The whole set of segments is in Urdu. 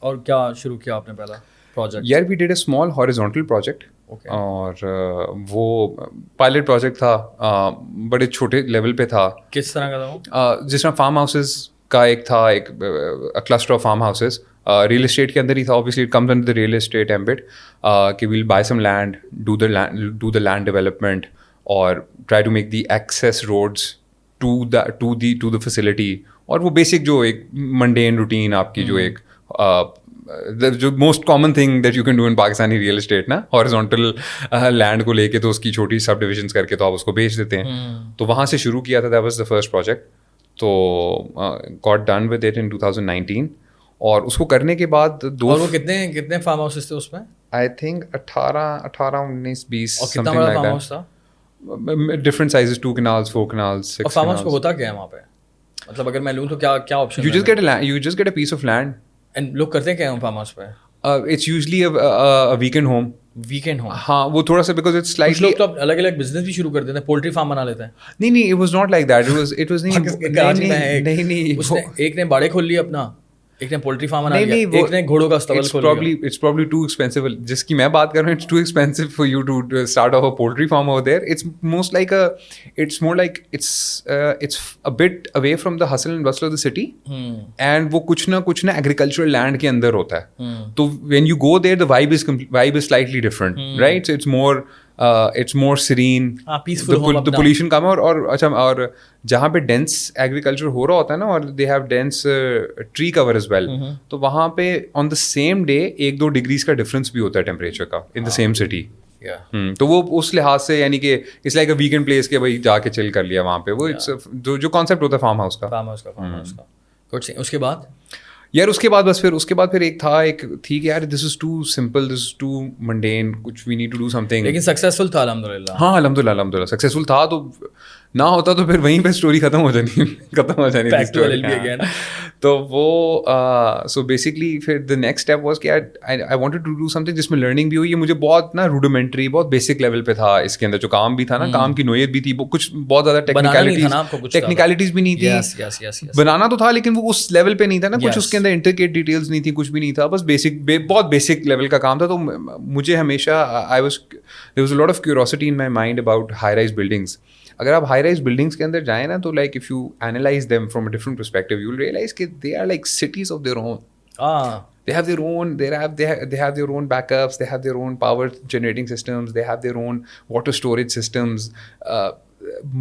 اور کیا شروع کیا آپ نے پہلا پروجیکٹ؟ یار we did a small horizontal project اور وہ پائلٹ پروجیکٹ تھا, بڑے چھوٹے لیول پہ تھا. کس طرح کا تھا وہ؟ جس طرح فارم ہاؤسز کا ایک تھا, ایک cluster of farm houses real estate کے اندر ہی تھا. Obviously it comes under the real estate ambit کہ we'll buy some land, do the land development اور try to make the access roads to the facility. اور وہ بیسک جو ایک منڈین روٹین آپ کی جو ایک جو most common thing that you can do in Pakistani real estate نا, ہارزونٹل لینڈ کو لے کے تو اس کی چھوٹی سب ڈویژنس کر کے تو آپ اس کو بیچ دیتے ہیں. تو وہاں سے شروع کیا تھا, that was the first project. تو got done with it in 2019. اور اس کو کرنے کے بعد اور وہ کتنے فارم ہاؤسز تھے اس میں؟ آئی تھنک 18 19 20 اور کتنا بڑا فارم ہاؤس تھا؟ ڈفرنٹ سائزز, 2 canals 4 canals 6 اور فارم ہاؤس کو ہوتا کیا ہے وہاں پہ؟ مطلب اگر میں لوں تو کیا option? you just get a piece of land. And لوگ کرتے ہیں کیا ہیں فارم ہاؤس پہ؟ It's usually a weekend home. Weekend ہوں. ہاں وہ تھوڑا سا بیکاز اٹس کچھ سلائٹلی لوگ تو الگ الگ بزنس بھی شروع کر دیتے ہیں, پولٹری فارم بنا لیتے ہیں. نہیں it was not like that. It was نہیں ایک نے باڑے کھول لیا اپنا, ایک نے پولٹری فارم بنا لیا, ایک نے گھوڑوں کا استبل کھول لیا. It's probably too expensive. جس کی میں بات کر رہا ہوں, it's too expensive for you to start off a poultry farm over there. It's more like it's a bit away from the hustle and bustle of the city. And وہ کچھ نہ agricultural land کے اندر ہوتا ہے. تو when you go there, the vibe is slightly different, right? So it's more serene. The pollution کم ہے. اور اچھا, اور جہاں پہ ڈینس ایگریکلچر ہو رہا ہوتا ہے نا, اور they have dense tree cover as well, تو وہاں پہ on the same day 1-2 degrees کا ڈفرینس بھی ہوتا ہے ٹیمپریچر کا ان دا سیم سٹی. تو وہ اس لحاظ سے یعنی کہ it's like a weekend place کہ بھائی جا کے چل کر لیا وہاں پہ. وہ جو کانسیپٹ ہوتا ہے فارم ہاؤس کا. اس کے بعد یار اس کے بعد پھر ایک تھی کہ یار this is too simple, this is too mundane, کچھ we need to do something. لیکن سکسیزفل تھا الحمد للہ. ہاں الحمد للہ سکسیزفل تھا. تو نہ ہوتا تو پھر وہیں پہ اسٹوری ختم ہو جانی. تو وہ سو بیسکلی پھر دا نیکسٹ اسٹیپ واز کہ I wanted to do something جس میں لرننگ بھی ہوئی. یہ مجھے بہت نا روڈیمنٹری, بہت بیسک لیول پہ تھا. اس کے اندر جو کام بھی تھا نا, کام کی نوعیت بھی تھی, کچھ بہت زیادہ ٹیکنیکلٹیز بھی نہیں تھی. بنانا تو تھا لیکن وہ اس لیول پہ نہیں تھا نا, کچھ اس کے اندر انٹرکیٹ ڈیٹیلز نہیں تھی, کچھ بھی نہیں تھا, بس بہت بیسک لیول کا کام تھا. تو مجھے ہمیشہ there was a lot of curiosity in my mind about high rise buildings. اگر آپ ہائی رائز بلڈنگس کے اندر جائیں نا, تو like if you analyse them from a different perspective, you will realise کہ they are like cities of their own. They have their own, they have their own backups, they have their own power generating systems, they have their own water storage systems,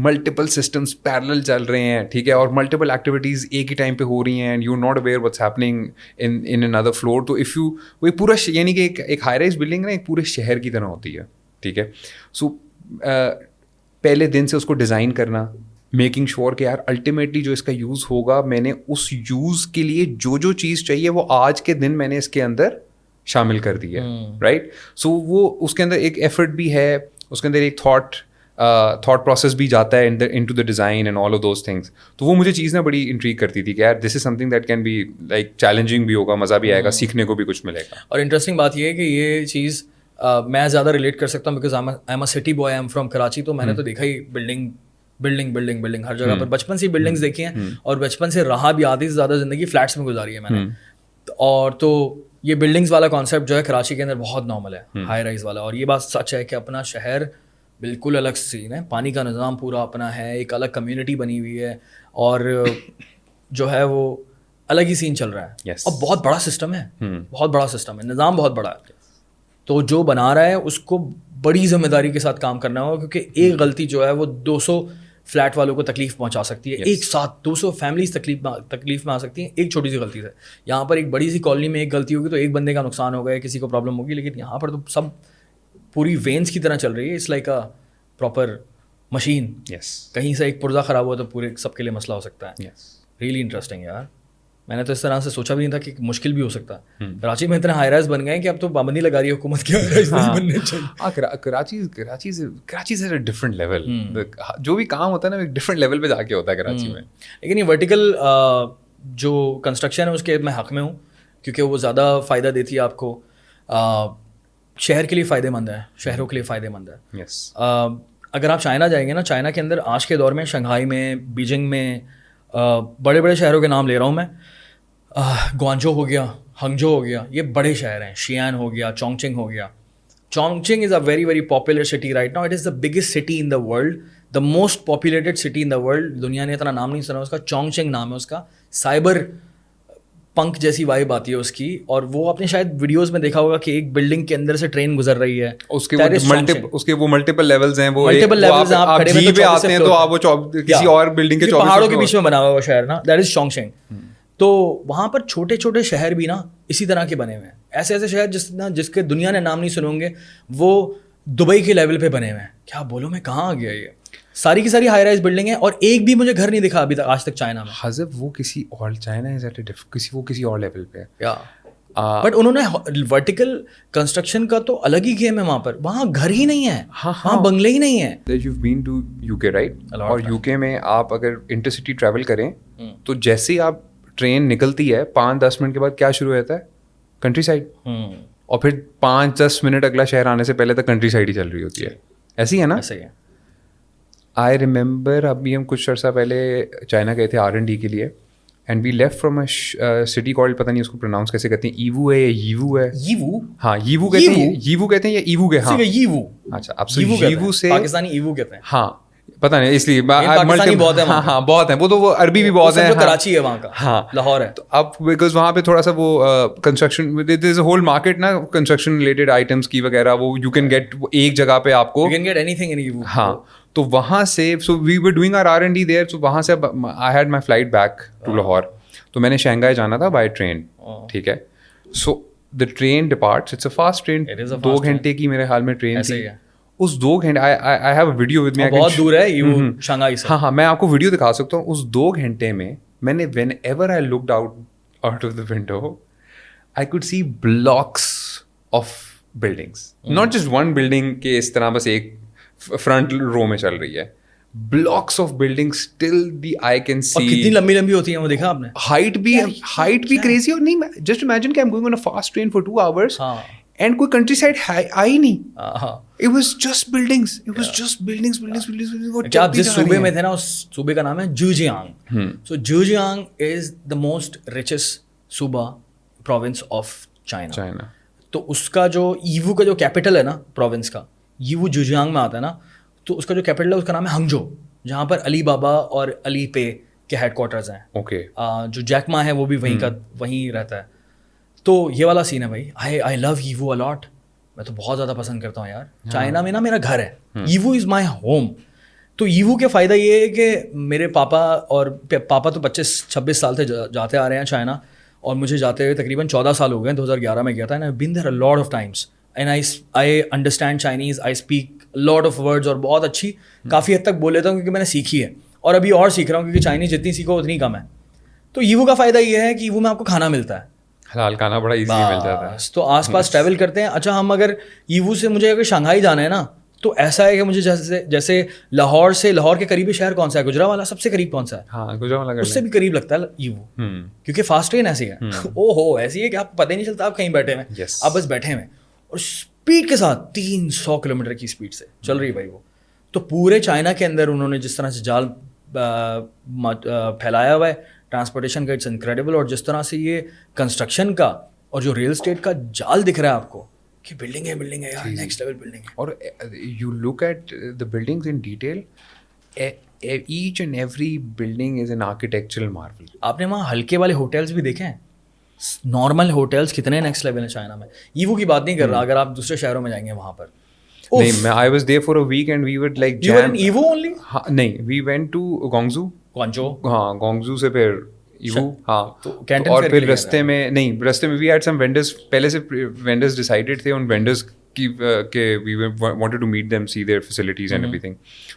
multiple systems parallel چل رہے ہیں, ٹھیک ہے, اور multiple activities ایک ہی ٹائم پہ ہو رہی ہیں, and you're not aware what's happening in another floor. تو if you وہ پورا یعنی کہ ایک ہائی رائز بلڈنگ نا ایک پورے شہر کی طرح ہوتی ہے, ٹھیک ہے. سو پہلے دن سے اس کو ڈیزائن کرنا, میکنگ شیور کہ یار الٹیمیٹلی جو اس کا یوز ہوگا, میں نے اس یوز کے لیے جو چیز چاہیے وہ آج کے دن میں نے اس کے اندر شامل کر دی ہے, رائٹ. سو وہ اس کے اندر ایک ایفرٹ بھی ہے, اس کے اندر ایک تھاٹ پروسیس بھی جاتا ہے into the design and all of those things. تو وہ مجھے چیز نا بڑی انٹریگ کرتی تھی کہ یار this is something that can be like challenging بھی ہوگا, مزہ بھی آئے گا, سیکھنے کو بھی کچھ ملے گا. اور انٹرسٹنگ بات یہ ہے کہ یہ چیز میں زیادہ ریلیٹ کر سکتا ہوں because I am a city boy, I am from Karachi. تو میں نے تو دیکھا ہی بلڈنگ ہر جگہ پر, بچپن سے ہی بلڈنگس دیکھی ہیں, اور بچپن سے رہا بھی آدھی سے زیادہ زندگی فلیٹس میں گزاری ہے میں نے. اور تو یہ بلڈنگس والا کانسیپٹ جو ہے کراچی کے اندر بہت نارمل ہے, ہائی رائز والا. اور یہ بات سچ ہے کہ اپنا شہر بالکل الگ سین ہے, پانی کا نظام پورا اپنا ہے, ایک الگ کمیونٹی بنی ہوئی ہے, اور جو ہے وہ الگ ہی سین چل رہا ہے. اور بہت بڑا سسٹم ہے, بہت بڑا سسٹم ہے, نظام بہت بڑا ہے. تو جو بنا رہا ہے اس کو بڑی ذمہ داری کے ساتھ کام کرنا ہوگا, کیونکہ ایک غلطی جو ہے وہ 200 فلیٹ والوں کو تکلیف پہنچا سکتی ہے. ایک ساتھ 200 فیملیز تکلیف میں آ سکتی ہیں ایک چھوٹی سی غلطی سے. یہاں پر ایک بڑی سی کالونی میں ایک غلطی ہوگی تو ایک بندے کا نقصان ہوگا یا کسی کو پرابلم ہوگی, لیکن یہاں پر تو سب پوری وینس کی طرح چل رہی ہے. It's like a proper machine. کہیں سے ایک پرزہ خراب ہوا تو پورے سب کے لیے مسئلہ ہو سکتا ہے. ریئلی انٹرسٹنگ یار. میں نے تو اس طرح سے سوچا بھی نہیں تھا کہ مشکل بھی ہو سکتا ہے. کراچی میں اتنے ہائی رائز بن گئے کہ اب تو پابندی لگا رہی ہے حکومت کی بننے چاہیے. کراچی سے ڈفرنٹ لیول, جو بھی کام ہوتا ہے نا ایک ڈفرنٹ لیول پہ جا کے ہوتا ہے کراچی میں. لیکن یہ ورٹیکل جو کنسٹرکشن ہے اس کے میں حق میں ہوں, کیونکہ وہ زیادہ فائدہ دیتی ہے آپ کو. شہر کے لیے فائدے مند ہے, شہروں کے لیے فائدے مند ہے. اگر آپ چائنا جائیں گے نا, چائنا کے اندر آج کے دور میں شنگھائی میں, بیجنگ میں, بڑے بڑے شہروں کے نام لے رہا ہوں میں, گوانجو ہو گیا, ہنگجو ہو گیا, یہ بڑے شہر ہیں. شیان ہو گیا, چونگچنگ ہو گیا. Chongqing is a very very popular city right now. It is the biggest city in the world, the most populated city in the world. دنیا نے اتنا نام نہیں سنا اس کا. چونگچنگ نام ہے اس کا. سائبر پنک جیسی وائب آتی ہے اس کی, اور وہ آپ نے شاید ویڈیوز میں دیکھا ہوگا کہ ایک بلڈنگ کے اندر سے ٹرین گزر رہی ہے, اس کے وہ ملٹیپل لیولز ہیں, وہ آپ جی پہ آتے ہیں تو آپ وہ کسی اور بلڈنگ کے پہاڑوں کے بیچ میں بنا ہوا وہ شہر نا, دیٹ از چونگچنگ. تو وہاں پر چھوٹے چھوٹے شہر بھی نا اسی طرح کے بنے ہوئے ہیں. ایسے ایسے شہر جس کے دنیا نے نام نہیں سنے ہوں گے, وہ دبئی کے لیول پہ بنے ہوئے ہیں. کیا بولوں میں, کہاں آ گیا یہ, ساری کی ساری ہائی رائز بلڈنگ ہے, اور ایک بھی مجھے گھر نہیں دکھا ابھی تک آج تک چائنا میں. حذف وہ کسی اور, چائنا از ایٹ وہ کسی اور لیول پہ ہے. بٹ انہوں نے ورٹیکل کنسٹرکشن کا تو الگ ہی گیم ہے وہاں پر. وہاں گھر ہی نہیں ہے, وہاں بنگلے ہی نہیں ہیں. You've been to UK right, اور UK میں آپ اگر انٹرسٹی ٹریول کریں تو جیسے ہی آپ ٹرین نکلتی ہے 5-10 منٹ کے بعد کیا شروع ہوتا ہے, کنٹری سائڈ. اور پھر 5-10 منٹ اگلا شہر آنے سے پہلے تک کنٹری سائڈ ہی چل رہی ہوتی ہے. ایسی ہے نا. آئی ریممبر ابھی ہم کچھ عرصہ پہلے چائنا گئے تھے R&D کے لیے, and we left from a city called, پتہ نہیں اس کو پروناؤنس کیسے کہتے ہیں, ایوو ہے یا ییوو ہے. ہاں ییوو کہتے ہیں, ییوو کہتے ہیں یا ایوو کے. ہاں اچھا, اب ییوو سے پاکستانی ایوو کہتے ہیں. ہاں پتہ نہیں, اس لیے پاکستانی بہت ہے. ہاں بہت ہیں, وہ تو وہ عربی بھی بہت ہیں. کراچی ہے وہاں کا, ہاں لاہور ہے. تو اب بیکاز وہاں پہ تھوڑا سا وہ construction, there is a whole market نا کنسٹرکشن ریلیٹڈ آئٹمس کی وغیرہ, وہ یو کین گیٹ ایک جگہ پہ آپ کو, you can get anything in Evo. ہاں تو وہاں سے, so we were doing our R&D there, so وہاں سے I had my flight back to Lahore. تو میں نے شنگھائی جانا تھا بائی ٹرین, ٹھیک ہے. So the train departs, it's a fast train, 2 گھنٹے کی میرے خیال میں ٹرین تھی. اس 2 گھنٹے, I have a video with me, بہت دور ہے شنگھائی سے. ہاں میں آپ کو ویڈیو دکھا سکتا ہوں. اس 2 گھنٹے میں میں نے, when ever I looked out of the window, I could see blocks of buildings, not just one building کے اس طرح بس ایک فرنٹ رو میں چل رہی ہے, blocks of buildings till the eye can see. اور کتنی لمبی لمبی ہوتی ہیں وہ, دیکھا آپ نے. height بھی crazy. اور نہیں, just imagine کہ I'm going on a fast train for 2 hours and کوئی country side آئی نہیں. It was just buildings. It was just buildings. کیا آپ جس صوبے میں تھے نا, اس صوبے کا نام ہے جوجیانگ. So جوجیانگ is the most richest صوبہ province of China. تو اس کا جو ایوو کا جو کیپٹل ہے نا پروونس کا, ایوو جوجیانگ میں آتا ہے نا, تو اس کا جو کیپٹل ہے اس کا نام ہے ہنگجو, جہاں پر علی بابا اور علی پے کے ہیڈ کوارٹرز ہیں. اوکے. جو جیک ما ہے وہ بھی وہیں رہتا ہے. تو یہ والا سین ہے بھائی. آئی لو ایوو الاٹ. میں تو بہت زیادہ پسند کرتا ہوں یار. چائنا میں نا میرا گھر ہے, ایوو از مائی ہوم. تو ایوو کے فائدہ یہ ہے کہ میرے پاپا تو 25-26 سال سے جاتے آ رہے ہیں چائنا, اور مجھے جاتے ہوئے تقریباً 14 سال ہو گئے. 2011 میں گیا تھا, and I been there a lot of Times, and I understand Chinese, I speak lot of words, اور بہت اچھی کافی حد تک بول لیتا ہوں کیونکہ میں نے سیکھی ہے, اور ابھی اور سیکھ رہا ہوں کیونکہ چائنیز جتنی سیکھو اتنی کم ہے. تو ایوو کا فائدہ یہ ہے کہ ایوو میں آپ کو کھانا ملتا ہے, حلال کھانا بڑا ایزی مل جاتا ہے. تو آس پاس ٹریول کرتے ہیں. اچھا ہم اگر ایوو سے مجھے اگر شنگھائی جانا ہے نا, تو ایسا ہے کہ مجھے جیسے لاہور کے قریبی شہر کون سا ہے, گجرانوالا سب سے قریب کون سا ہے. ہاں گجرانوالا اس سے بھی قریب لگتا ہے ایوو, کیونکہ فاسٹ ٹرین ایسی ہے. او ہو ایسی ہے کہ آپ کو پتہ ہی نہیں چلتا آپ کہیں بیٹھے ہوئے, آپ بس بیٹھے ہوئے, اور اسپیڈ کے ساتھ 300 کلومیٹر کی اسپیڈ سے چل رہی ہے بھائی وہ. تو پورے چائنا کے اندر انہوں نے جس طرح سے جال پھیلایا ہوا ہے ٹرانسپورٹیشن کا, اٹس انکریڈیبل. اور جس طرح سے یہ کنسٹرکشن کا اور جو ریل اسٹیٹ کا جال دکھ رہا ہے آپ کو کہ بلڈنگ ہے یار, نیکسٹ لیول بلڈنگ ہے. اور you look at the buildings in detail, each and every building is an architectural marvel. آپ نے وہاں ہلکے والے ہوٹلس بھی دیکھے ہیں, نارمل ہوٹلس کتنے نیکسٹ لیول ہیں چائنا میں. ایوو کی بات نہیں کر رہا, اگر آپ دوسرے شہروں میں جائیں گے وہاں پر. نہیں, میں I was there for a week and we were like jam. You were in Evo only? نہیں, we went to Guangzhou. ہاں Guangzhou سے پھر ایوو. ہاں, اور پھر رستے میں we had some vendors, پہلے سے vendors decided تھے, ان vendors کی کہ we wanted to meet them, see their facilities and everything,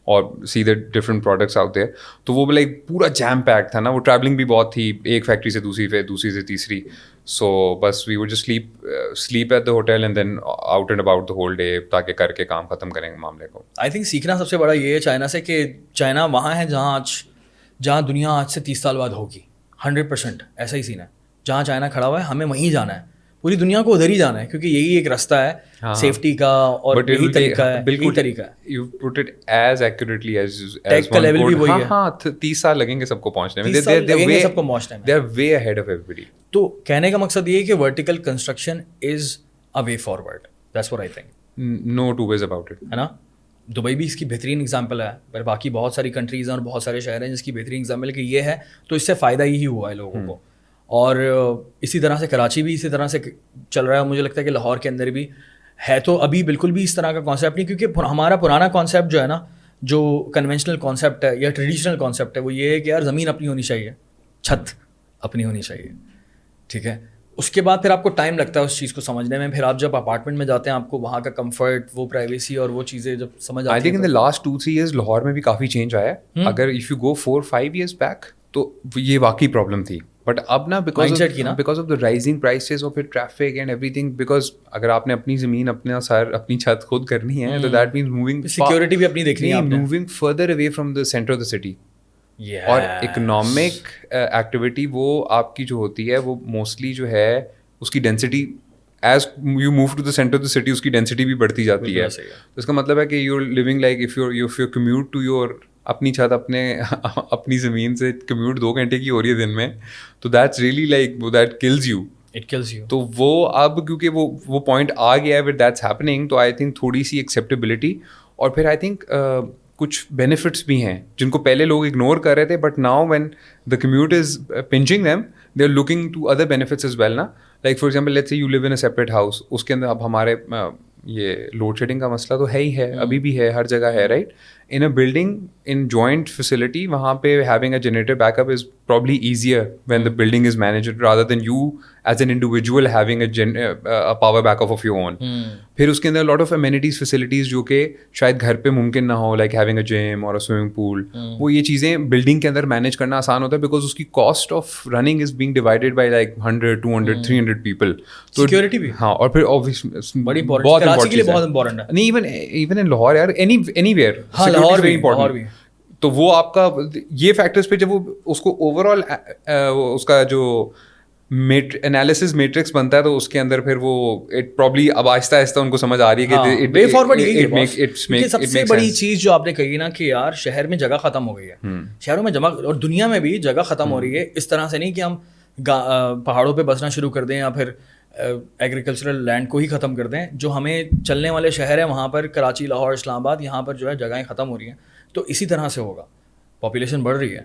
اور see the different products out there. تو وہ لائک پورا جام پیک تھا نا, وہ ٹریولنگ بھی بہت تھی, ایک فیکٹری سے دوسری, پھر دوسری سے تیسری. سو بس we would just sleep at the hotel and then out and about the whole day, تاکہ کر کے کام ختم کریں گے معاملے کو. آئی تھنک سیکھنا سب سے بڑا یہ ہے چائنا سے کہ چائنا وہاں ہے جہاں دنیا آج سے 30 سال بعد ہوگی. 100% ایسا ہی سین ہے. جہاں چائنا کھڑا ہوا ہے ہمیں وہیں جانا ہے. پوری دنیا کو ادھر ہی جانا ہے کیونکہ یہی ایک راستہ ہے سیفٹی کا اور یہی طریقہ ہے. You put it as accurately as ٹیک کا لیول بھی وہی ہے. ہاں 30 سال لگیں گے سب کو پہنچنے میں. سب کو پہنچنے میں. They are way ahead of everybody. تو کہنے کا مقصد یہ ہے کہ vertical construction is a way forward. That's what I think. No two ways about it. ہے نا. دبئی بھی اس کی بہترین اگزامپل ہے, پر باقی بہت ساری کنٹریز ہیں اور بہت سارے شہر ہیں جس کی بہترین اگزامپل کہ یہ ہے. تو اس سے فائدہ ہی ہوا ہے لوگوں کو. اور اسی طرح سے کراچی بھی اسی طرح سے چل رہا ہے. مجھے لگتا ہے کہ لاہور کے اندر بھی ہے. تو ابھی بالکل بھی اس طرح کا کانسیپٹ نہیں, کیونکہ ہمارا پرانا کانسیپٹ جو ہے نا, جو کنونشنل کانسیپٹ ہے یا ٹریڈیشنل کانسیپٹ ہے, وہ یہ ہے کہ یار زمین اپنی ہونی چاہیے, چھت اپنی ہونی چاہیے. ٹھیک ہے. اس کے بعد پھر آپ کو ٹائم لگتا ہے اس چیز کو سمجھنے میں. پھر آپ جب اپارٹمنٹ میں جاتے ہیں آپ کو وہاں کا کمفرٹ, وہ پرائیویسی اور وہ چیزیں جب سمجھ آتی ہیں. I think in the last 2-3 years Lahore میں بھی کافی چینج آیا ہے. اگر if you go 4-5 years back تو یہ واقعی پرابلم تھی. بٹ اب نا because of the rising prices اور پھر traffic and every thing, because اگر آپ نے اپنی زمین اپنا سر اپنی چھت خود کرنی ہے تو دیٹ مینس موونگ سیکورٹی بھی اپنی دیکھنی ہے, moving further away from the centre of the city. اور اکنامک ایکٹیویٹی وہ آپ کی جو ہوتی ہے وہ موسٹلی جو ہے اس کی density as you move to the centre of the city اس کی ڈینسٹی بھی بڑھتی جاتی ہے. تو اس کا مطلب ہے کہ you are living like if you commute to your اپنی چھت اپنی زمین سے کمیوٹ 2 گھنٹے کی ہو رہی ہے دن میں, تو that's really like that kills you. تو وہ اب کیونکہ وہ پوائنٹ آ گیا ہے ویئر دیٹس ہیپننگ, تو آئی تھنک تھوڑی سی ایکسیپٹیبلٹی. اور پھر آئی تھنک کچھ بینیفٹس بھی ہیں جن کو پہلے لوگ اگنور کر رہے تھے, but now when the commute is punching them they are looking to other benefits as well نا. Like for example let's say you live in a separate house, اس کے اندر اب ہمارے یہ لوڈ شیڈنگ کا مسئلہ تو ہے ہی ہے, ابھی بھی ہے, ہر جگہ ہے, right. In a building in joint facility وہاں پہ having a generator back up is probably easier when the building is managed rather than you as an individual having a power back up of your own. پھر اس کے اندر لاٹ آف امینٹیز فیسلٹیز جو کہ شاید گھر پہ ممکن نہ ہو, لائک ہیونگ اے جم اور سوئمنگ پول, وہ یہ چیزیں بلڈنگ کے اندر مینیج کرنا آسان ہوتا ہے بیکاز اس کی cost of running is being divided by like 100, 200, 300 people. Security بھی ہاں, اور پھر بڑی بہت امپورٹنٹ ہے. نہیں ایون ان لاہور یار, any where Lahore very important. تو وہ آپ کا یہ فیکٹرز پہ جب وہ اس کو اوور آل اس کا جو انالیسس میٹرکس بنتا ہے تو اس کے اندر پھر وہ پرابلی اب آہستہ آہستہ ان کو سمجھ آ رہی ہے کہ وے فارورڈ یہ سب سے بڑی چیز جو آپ نے کہی نا کہ یار شہر میں جگہ ختم ہو گئی ہے, شہروں میں جگہ اور دنیا میں بھی جگہ ختم ہو رہی ہے. اس طرح سے نہیں کہ ہم پہاڑوں پہ بسنا شروع کر دیں یا پھر ایگریکلچرل لینڈ کو ہی ختم کر دیں. جو ہمیں چلنے والے شہر ہیں وہاں پر کراچی, لاہور, اسلام آباد, یہاں پر جو ہے جگہیں ختم ہو رہی ہیں. تو اسی طرح سے ہوگا, پاپولیشن بڑھ رہی ہے